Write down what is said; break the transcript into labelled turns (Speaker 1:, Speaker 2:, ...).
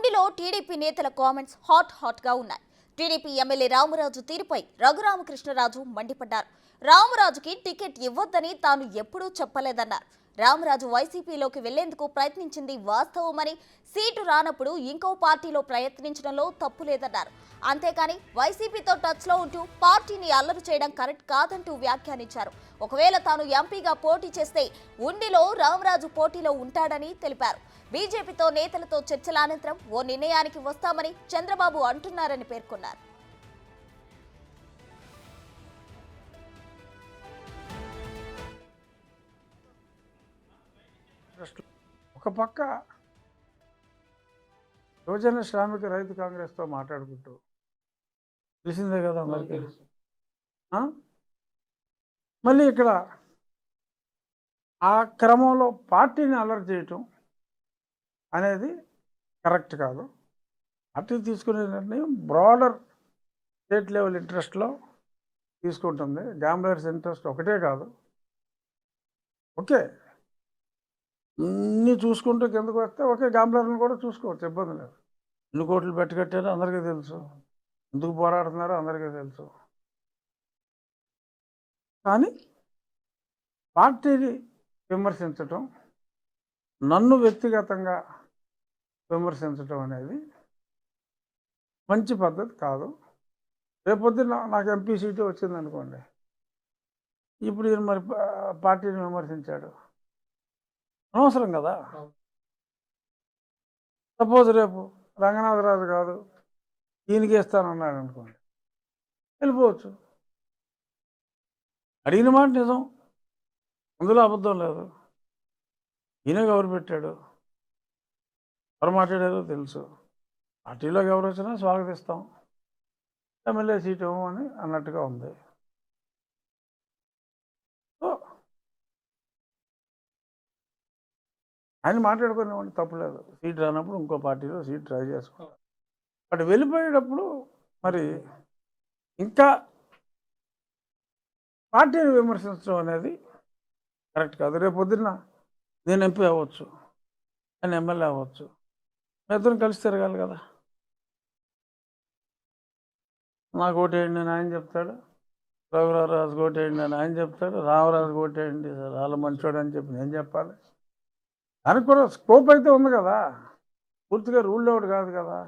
Speaker 1: ఉండిలో TDP నేతల comments hot గా ఉన్నాయి. టీడీపీ ఎమ్మెల్యే రామరాజు తీరుపై రఘురామకృష్ణరాజు మండిపడ్డారు. రామరాజుకి టికెట్ ఇవ్వొద్దని తాను ఎప్పుడూ చెప్పలేదన్నారు. రామరాజు వైసీపీలోకి వెళ్లేందుకు ప్రయత్నించింది వాస్తవమని, సీటు రానప్పుడు ఇంకో పార్టీలో ప్రయత్నించడంలో తప్పు లేదన్నారు. అంతేకాని వైసీపీతో టచ్లో ఉంటూ పార్టీని అల్లరి చేయడం కరెక్ట్ కాదంటూ వ్యాఖ్యానించారు. ఒకవేళ తాను ఎంపీగా పోటీ చేస్తే ఉండిలో రామరాజు పోటీలో ఉంటాడని తెలిపారు. బీజేపీతో నేతలతో చర్చల అనంతరం ఓ నిర్ణయానికి వస్తామని చంద్రబాబు అంటున్నారని పేర్కొన్నారు.
Speaker 2: ఒక పక్క యువజన శ్రామిక రైతు కాంగ్రెస్తో మాట్లాడుకుంటూ తెలిసిందే కదా అందరికీ. మళ్ళీ ఇక్కడ ఆ క్రమంలో పార్టీని అలర్ట్ చేయటం అనేది కరెక్ట్ కాదు. పార్టీ తీసుకునే నిర్ణయం బ్రాడర్ స్టేట్ లెవెల్ ఇంట్రెస్ట్లో తీసుకుంటుంది. గ్యాంబ్లర్స్ ఇంట్రెస్ట్ ఒకటే కాదు. ఓకే, అన్నీ చూసుకుంటూ కిందకు వస్తే ఓకే, గ్యాంబ్లర్ని కూడా చూసుకోవచ్చు, ఇబ్బంది లేదు. ఎన్ని కోట్లు కట్టారో అందరికీ తెలుసు, ఎందుకు పోరాడుతున్నారో అందరికీ తెలుసు. కానీ పార్టీని విమర్శించటం, నన్ను వ్యక్తిగతంగా విమర్శించటం అనేది మంచి పద్ధతి కాదు. రేపొద్దున నాకు ఎంపీ సీటు వచ్చిందనుకోండి, ఇప్పుడు ఈయన మరి పార్టీని విమర్శించాడు, అనవసరం కదా. సపోజ్ రేపు రంగనాథరాజు కాదు ఈయనకి ఇస్తానన్నాడు అనుకోండి, వెళ్ళిపోవచ్చు. అడిగిన మాట నిజం, అందులో అబద్ధం లేదు. ఈయన ఎవరు పెట్టాడు, ఎవరు మాట్లాడారో తెలుసు. పార్టీలోకి ఎవరు వచ్చినా స్వాగతిస్తాం, ఎమ్మెల్యే సీటు ఇవ్వమని అన్నట్టుగా ఉంది. సో ఆయన మాట్లాడుకునేవాడిని తప్పులేదు. సీట్ రానప్పుడు ఇంకో పార్టీలో సీట్ ట్రై చేసుకోవాలి. బట్ వెళ్ళిపోయేటప్పుడు మరి ఇంకా పార్టీని విమర్శించడం అనేది కరెక్ట్ కాదు. రేపు పొద్దున్న నేను ఎంపీ అవ్వచ్చు, ఆయన ఎమ్మెల్యే అవ్వచ్చు, ఇద్దరం కలిసి తిరగాలి కదా. నాకు ఓటేయండి అని ఆయన చెప్తాడు, రఘురామరాజు ఓటేయండి అని ఆయన చెప్తాడు, రామరాజు ఓటేయండి వాళ్ళ మంచోడు అని చెప్పి నేను చెప్పాలి. దానికి కూడా స్కోప్ అయితే ఉంది కదా, పూర్తిగా రూల్ అవుట్ కాదు కదా.